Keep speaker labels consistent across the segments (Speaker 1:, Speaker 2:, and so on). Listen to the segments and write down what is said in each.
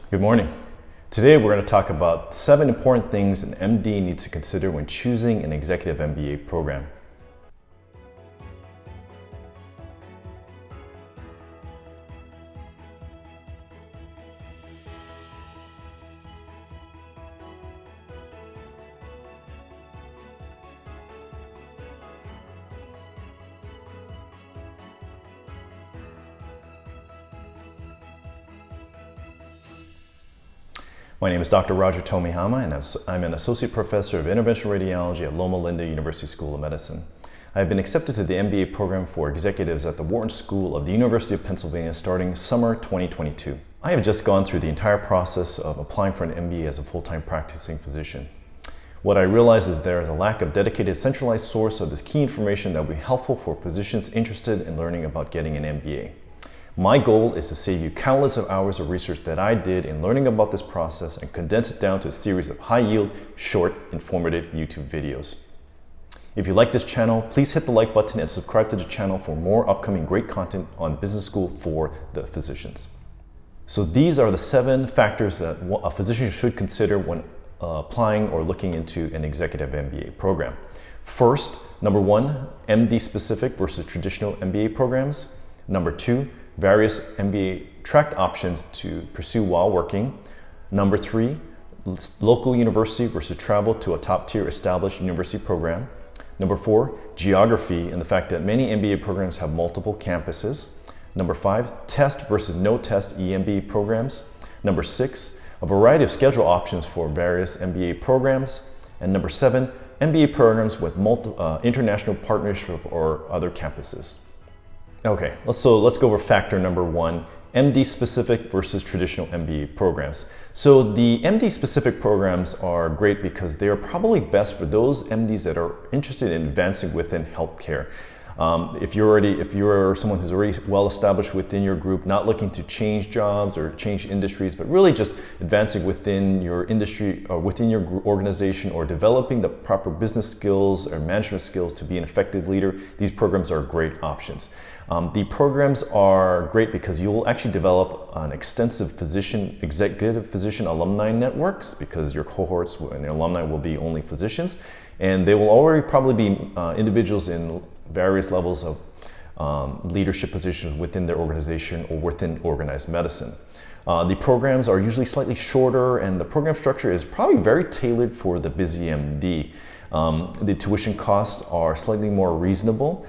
Speaker 1: Good morning. Today we're going to talk about 7 important things an MD needs to consider when choosing an executive MBA program. My name is Dr. Roger Tomihama, and I'm an Associate Professor of Interventional Radiology at Loma Linda University School of Medicine. I have been accepted to the MBA program for executives at the Wharton School of the University of Pennsylvania starting summer 2022. I have just gone through the entire process of applying for an MBA as a full-time practicing physician. What I realize is there is a lack of dedicated centralized source of this key information that will be helpful for physicians interested in learning about getting an MBA. My goal is to save you countless of hours of research that I did in learning about this process and condense it down to a series of high-yield, short, informative YouTube videos. If you like this channel, please hit the like button and subscribe to the channel for more upcoming great content on business school for the physicians. So these are the 7 factors that a physician should consider when applying or looking into an executive MBA program. First, number 1, MD specific versus traditional MBA programs. Number 2, various MBA track options to pursue while working. Number 3, local university versus travel to a top-tier established university program. Number 4, geography and the fact that many MBA programs have multiple campuses. Number 5, test versus no test EMBA programs. Number 6, a variety of schedule options for various MBA programs. And number 7, MBA programs with international partnership or other campuses. Okay, let's go over factor number 1, MD specific versus traditional MBA programs. So the MD specific programs are great because they are probably best for those MDs that are interested in advancing within healthcare. If you're someone who's already well established within your group, not looking to change jobs or change industries, but really just advancing within your industry or within your organization or developing the proper business skills or management skills to be an effective leader, these programs are great options. The programs are great because you will actually develop an extensive executive physician alumni networks because your cohorts and the alumni will be only physicians, and they will already probably be individuals in various levels of leadership positions within their organization or within organized medicine. The programs are usually slightly shorter, and the program structure is probably very tailored for the busy MD. The tuition costs are slightly more reasonable.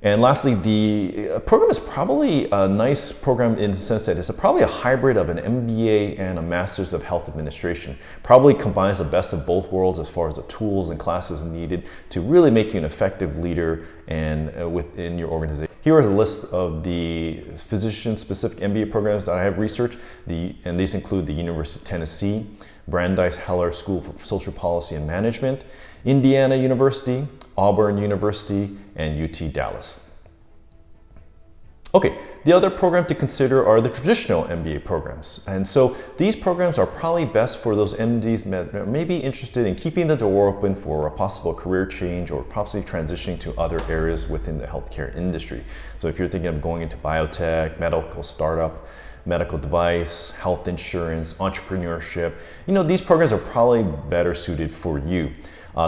Speaker 1: And lastly, the program is probably a nice program in the sense that it's probably a hybrid of an MBA and a Master's of Health Administration. Probably combines the best of both worlds as far as the tools and classes needed to really make you an effective leader and within your organization. Here is a list of the physician-specific MBA programs that I have researched, and these include the University of Tennessee, Brandeis Heller School for Social Policy and Management, Indiana University, Auburn University, and UT Dallas. Okay, the other program to consider are the traditional MBA programs. And so these programs are probably best for those MDs that may be interested in keeping the door open for a possible career change or possibly transitioning to other areas within the healthcare industry. So if you're thinking of going into biotech, medical startup, medical device, health insurance, entrepreneurship, these programs are probably better suited for you.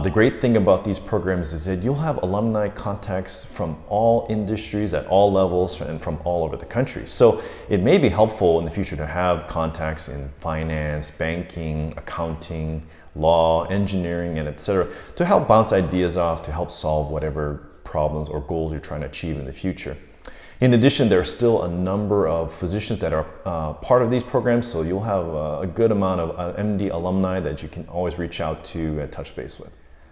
Speaker 1: The great thing about these programs is that you'll have alumni contacts from all industries at all levels and from all over the country. So it may be helpful in the future to have contacts in finance, banking, accounting, law, engineering, and etc. to help bounce ideas off to help solve whatever problems or goals you're trying to achieve in the future. In addition, there are still a number of physicians that are part of these programs, so you'll have a good amount of MD alumni that you can always reach out to and touch base with.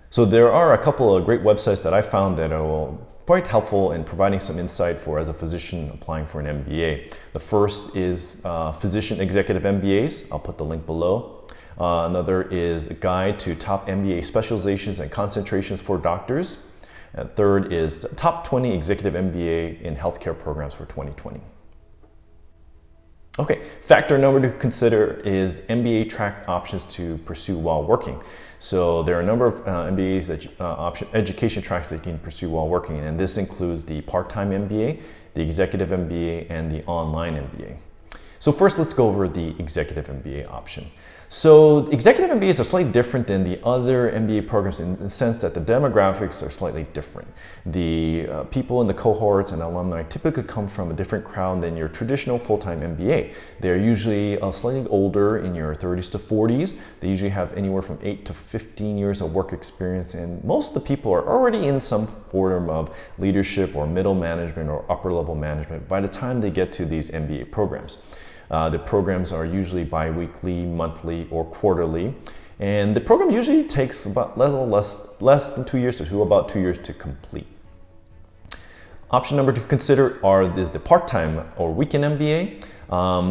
Speaker 1: So there are a couple of great websites that I found that are quite helpful in providing some insight for as a physician applying for an MBA. The first is Physician Executive MBAs. I'll put the link below. Another is the Guide to Top MBA Specializations and Concentrations for Doctors. And third is the Top 20 Executive MBA in Healthcare Programs for 2020. Okay, factor number to consider is MBA track options to pursue while working. So there are a number of MBAs education tracks that you can pursue while working, and this includes the part-time MBA, the executive MBA, and the online MBA. So first, let's go over the executive MBA option. So executive MBAs are slightly different than the other MBA programs in the sense that the demographics are slightly different. The people in the cohorts and alumni typically come from a different crowd than your traditional full-time MBA. They're usually slightly older, in your 30s to 40s. They usually have anywhere from 8 to 15 years of work experience, and most of the people are already in some form of leadership or middle management or upper level management by the time they get to these MBA programs. The programs are usually bi-weekly, monthly, or quarterly, and the program usually takes about less than 2 years to about 2 years to complete. Option number to consider is the part-time or weekend MBA.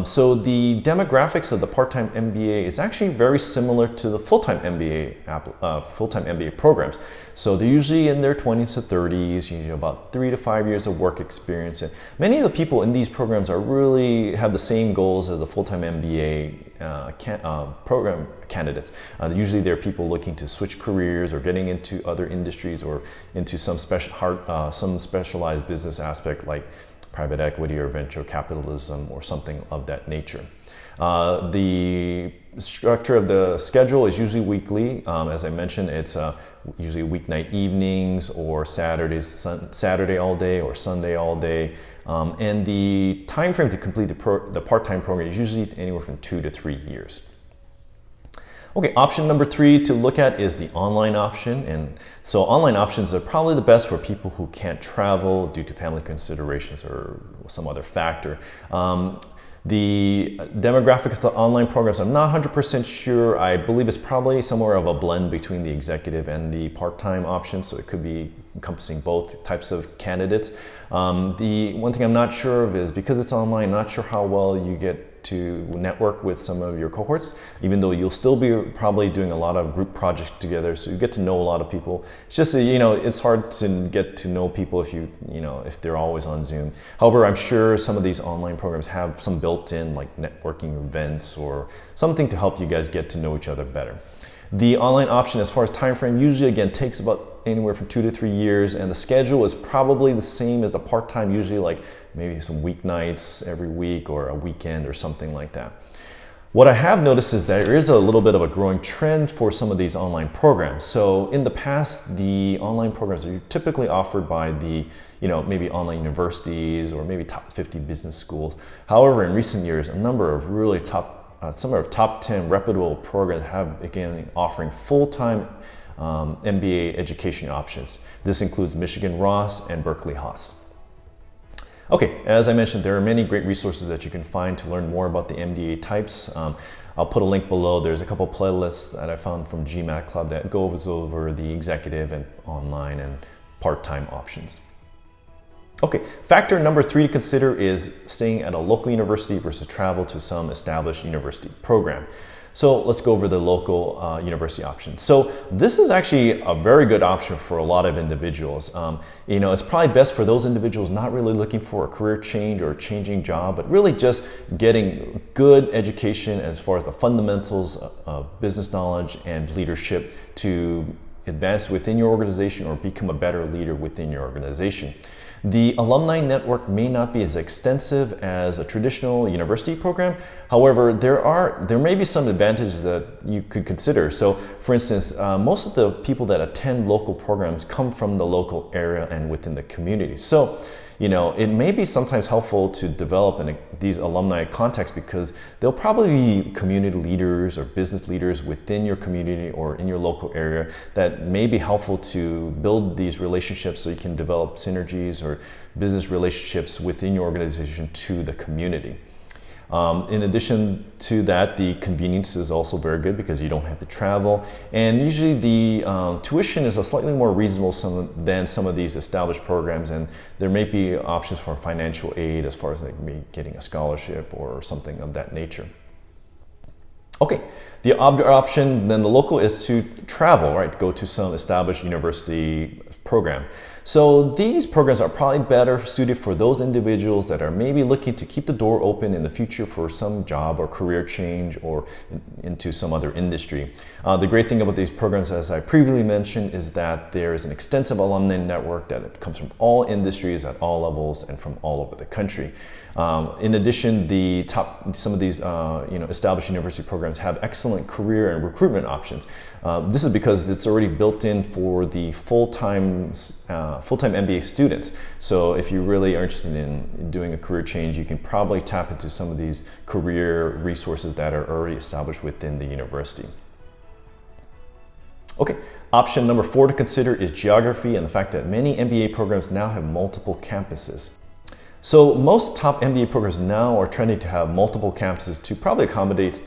Speaker 1: So the demographics of the part-time MBA is actually very similar to the full-time MBA programs. So they're usually in their 20s to 30s, usually about 3 to 5 years of work experience. And many of the people in these programs have the same goals as the full-time MBA program candidates. Usually they're people looking to switch careers or getting into other industries or into some specialized business aspect like private equity or venture capitalism or something of that nature. The structure of the schedule is usually weekly. As I mentioned, it's usually weeknight evenings or Saturday all day or Sunday all day. And the time frame to complete the part-time program is usually anywhere from 2 to 3 years. Okay, option number 3 to look at is the online option. And so online options are probably the best for people who can't travel due to family considerations or some other factor. The demographics of the online programs, I'm not 100% sure. I believe it's probably somewhere of a blend between the executive and the part-time option, so it could be encompassing both types of candidates. The one thing I'm not sure of is because it's online, I'm not sure how well you get to network with some of your cohorts, even though you'll still be probably doing a lot of group projects together, so you get to know a lot of people. It's just, it's hard to get to know people if they're always on Zoom. However, I'm sure some of these online programs have some built-in like networking events or something to help you guys get to know each other better. The online option, as far as time frame, usually again takes about anywhere from 2 to 3 years, and the schedule is probably the same as the part-time, usually like maybe some weeknights every week or a weekend or something like that. What I have noticed is that there is a little bit of a growing trend for some of these online programs. So in the past, the online programs are typically offered by the maybe online universities or maybe top 50 business schools. However, in recent years, a number of really some of top 10 reputable programs have begun offering full-time MBA education options. This includes Michigan Ross and Berkeley Haas. Okay, as I mentioned, there are many great resources that you can find to learn more about the MBA types. I'll put a link below. There's a couple playlists that I found from GMAT Club that goes over the executive and online and part-time options. Okay, factor number 3 to consider is staying at a local university versus travel to some established university program. So let's go over the local university option. So this is actually a very good option for a lot of individuals. It's probably best for those individuals not really looking for a career change or a changing job, but really just getting good education as far as the fundamentals of business knowledge and leadership to advance within your organization or become a better leader within your organization. The alumni network may not be as extensive as a traditional university program. However, there may be some advantages that you could consider. So for instance, most of the people that attend local programs come from the local area and within the community. So it may be sometimes helpful to develop these alumni contacts because they'll probably be community leaders or business leaders within your community or in your local area that may be helpful to build these relationships so you can develop synergies or business relationships within your organization to the community. In addition to that, the convenience is also very good because you don't have to travel, and usually the tuition is a slightly more reasonable than some of these established programs, and there may be options for financial aid as far as like me getting a scholarship or something of that nature. Okay, the other option, then the local, is to travel, right? Go to some established university program. So these programs are probably better suited for those individuals that are maybe looking to keep the door open in the future for some job or career change or into some other industry. The great thing about these programs, as I previously mentioned, is that there is an extensive alumni network that comes from all industries at all levels and from all over the country. In addition, some of these established university programs have excellent career and recruitment options. This is because it's already built in for the full-time MBA students. So if you really are interested in doing a career change, you can probably tap into some of these career resources that are already established within the university. Okay, option number 4 to consider is geography and the fact that many MBA programs now have multiple campuses. So most top MBA programs now are trending to have multiple campuses to probably accommodate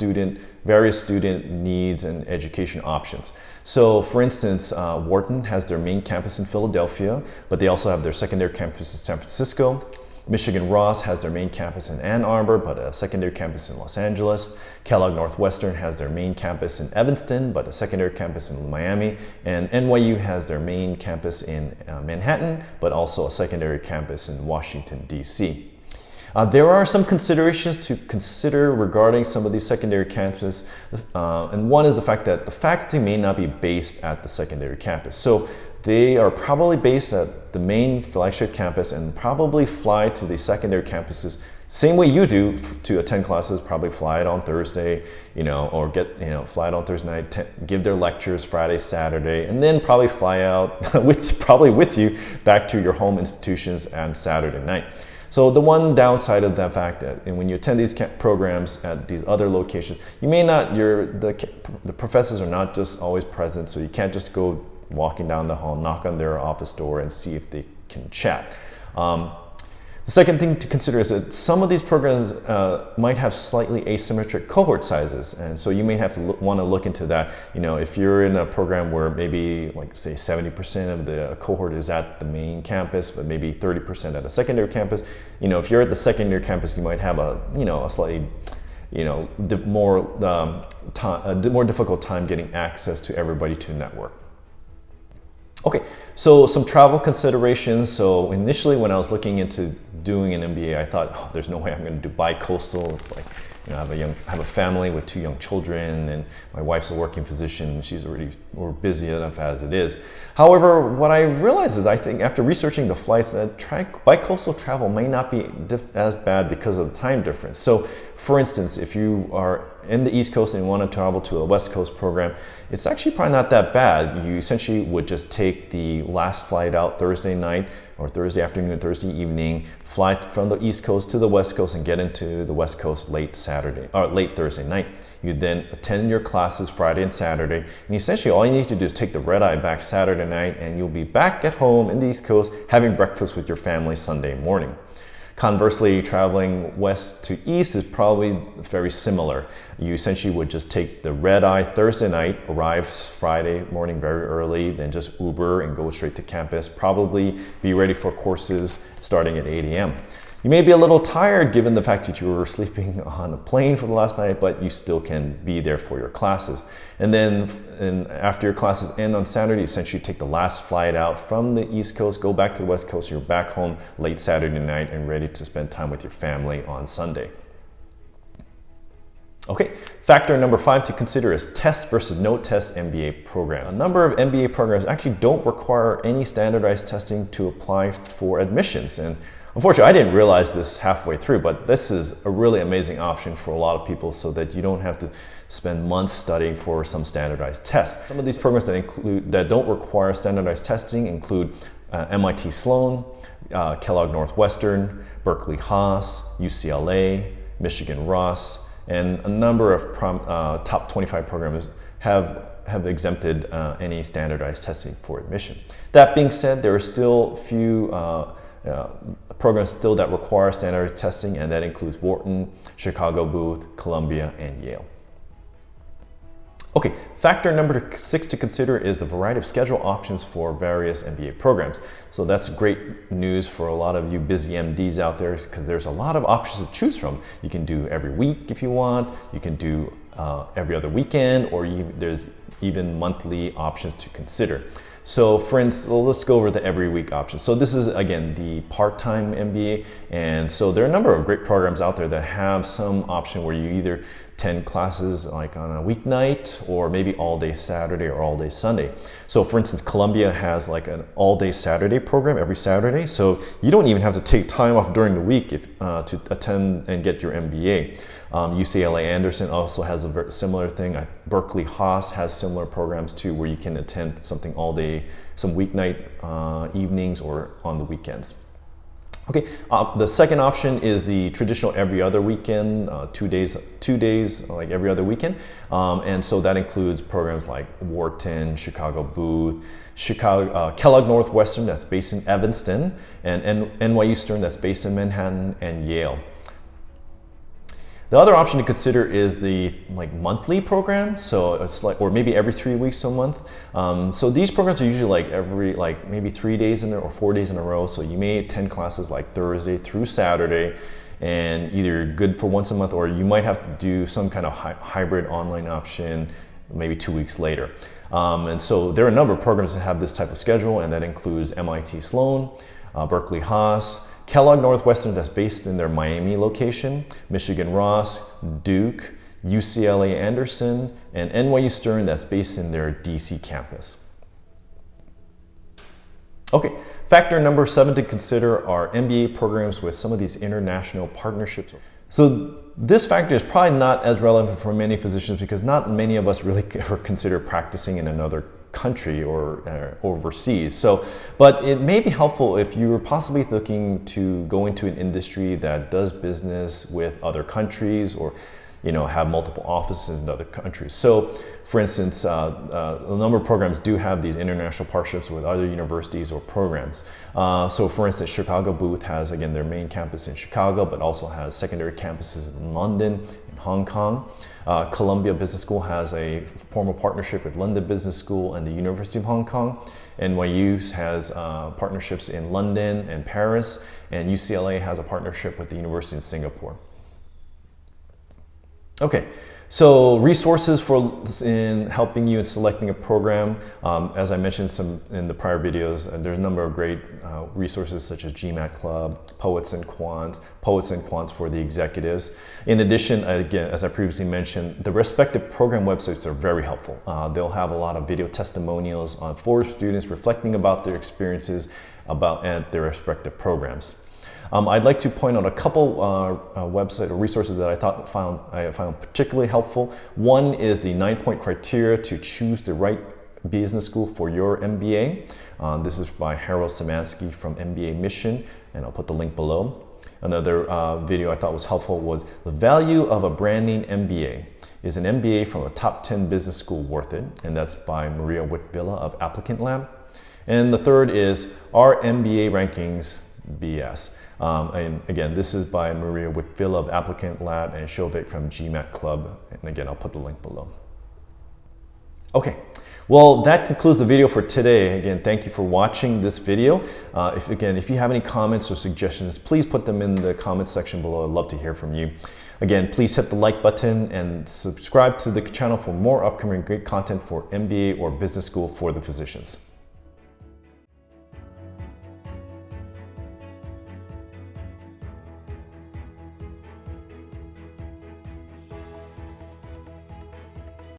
Speaker 1: various student needs and education options. So for instance, Wharton has their main campus in Philadelphia, but they also have their secondary campus in San Francisco. Michigan Ross has their main campus in Ann Arbor, but a secondary campus in Los Angeles. Kellogg Northwestern has their main campus in Evanston, but a secondary campus in Miami. And NYU has their main campus in Manhattan, but also a secondary campus in Washington, D.C. There are some considerations to consider regarding some of these secondary campuses, and one is the fact that the faculty may not be based at the secondary campus. So they are probably based at the main flagship campus and probably fly to the secondary campuses same way you do to attend classes, probably fly it on Thursday, or fly it on Thursday night, give their lectures Friday, Saturday, and then probably fly out probably with you back to your home institutions on Saturday night. So the one downside of that fact that when you attend these programs at these other locations, you may not, the professors are not just always present, so you can't just go walking down the hall, knock on their office door and see if they can chat. The second thing to consider is that some of these programs might have slightly asymmetric cohort sizes, and so you may have to want to look into that. If you're in a program where maybe, like say 70% of the cohort is at the main campus, but maybe 30% at a secondary campus. If you're at the secondary campus, you might have a slightly more difficult time getting access to everybody to network. Okay, so some travel considerations. So initially when I was looking into doing an MBA, I thought, there's no way I'm going to do bi-coastal. It's like, I have a family with 2 young children, and my wife's a working physician, and she's already busy enough as it is. However, what I realized is, I think after researching the flights, that bi-coastal travel may not be as bad because of the time difference. So for instance, if you are in the East Coast and you want to travel to a West Coast program, it's actually probably not that bad. You essentially would just take the last flight out Thursday night or Thursday afternoon, Thursday evening, fly from the East Coast to the West Coast and get into the West Coast late Thursday night. You then attend your classes Friday and Saturday, and essentially all you need to do is take the red eye back Saturday night, and you'll be back at home in the East Coast having breakfast with your family Sunday morning. Conversely, traveling west to east is probably very similar. You essentially would just take the red eye Thursday night, arrive Friday morning very early, then just Uber and go straight to campus, probably be ready for courses starting at 8 a.m. You may be a little tired given the fact that you were sleeping on a plane for the last night, but you still can be there for your classes. And then after your classes end on Saturday, essentially take the last flight out from the East Coast, go back to the West Coast, you're back home late Saturday night and ready to spend time with your family on Sunday. Okay, factor number 5 to consider is test versus no test MBA programs. A number of MBA programs actually don't require any standardized testing to apply for admissions. And unfortunately, I didn't realize this halfway through, but this is a really amazing option for a lot of people so that you don't have to spend months studying for some standardized tests. Some of these programs that don't require standardized testing include MIT Sloan, Kellogg Northwestern, Berkeley Haas, UCLA, Michigan Ross, and a number of top 25 programs have exempted any standardized testing for admission. That being said, there are still few programs that require standardized testing, and that includes Wharton, Chicago Booth, Columbia, and Yale. Okay, factor number 6 to consider is the variety of schedule options for various MBA programs. So that's great news for a lot of you busy MDs out there, because there's a lot of options to choose from. You can do every week if you want, you can do every other weekend, or there's even monthly options to consider. So for instance, well, let's go over the every week option. So this is, again, the part-time MBA. And so there are a number of great programs out there that have some option where you either attend classes like on a weeknight or maybe all day Saturday or all day Sunday. So for instance, Columbia has like an all day Saturday program every Saturday. So you don't even have to take time off during the week to attend and get your MBA. UCLA Anderson also has a very similar thing. Berkeley Haas has similar programs too, where you can attend something all day, some weeknight evenings or on the weekends. Okay, the second option is the traditional every other weekend, 2 days like every other weekend. And so that includes programs like Wharton, Chicago Booth, Kellogg Northwestern, that's based in Evanston, and NYU Stern, that's based in Manhattan, and Yale. The other option to consider is the monthly program, so it's or maybe every 3 weeks to a month. So these programs are usually every maybe 3 days in or 4 days in a row. So you may attend classes like Thursday through Saturday, and either good for once a month, or you might have to do some kind of hybrid online option maybe 2 weeks later. And so there are a number of programs that have this type of schedule, and that includes MIT Sloan, Berkeley Haas, Kellogg Northwestern, that's based in their Miami location, Michigan Ross, Duke, UCLA Anderson, and NYU Stern, that's based in their DC campus. Okay, factor number 7 to consider are MBA programs with some of these international partnerships. So this factor is probably not as relevant for many physicians because not many of us really ever consider practicing in another country or overseas. So, but it may be helpful if you were possibly looking to go into an industry that does business with other countries, or have multiple offices in other countries. So for instance, a number of programs do have these international partnerships with other universities or programs. So for instance, Chicago Booth has, again, their main campus in Chicago, but also has secondary campuses in London and Hong Kong. Columbia Business School has a formal partnership with London Business School and the University of Hong Kong. NYU has partnerships in London and Paris, and UCLA has a partnership with the University in Singapore. Okay, so resources in helping you in selecting a program. As I mentioned in the prior videos, there are a number of great resources such as GMAT Club, Poets and Quants for the executives. In addition, again, as I previously mentioned, the respective program websites are very helpful. They'll have a lot of video testimonials for students reflecting about their experiences at their respective programs. I'd like to point out a couple website or resources that I found particularly helpful. One is the 9-point criteria to choose the right business school for your MBA. This is by Harold Szymanski from MBA Mission, and I'll put the link below. Another video I thought was helpful was the value of a branding MBA. Is an MBA from a top 10 business school worth it? And that's by Maria Wick-Villa of Applicant Lab. And the third is, are MBA rankings BS? And again, this is by Maria Wick-Villa of Applicant Lab and Shovik from GMAT Club. And again, I'll put the link below. Okay, well, that concludes the video for today. Again, thank you for watching this video. If you have any comments or suggestions, please put them in the comments section below. I'd love to hear from you. Again, please hit the like button and subscribe to the channel for more upcoming great content for MBA or business school for the physicians.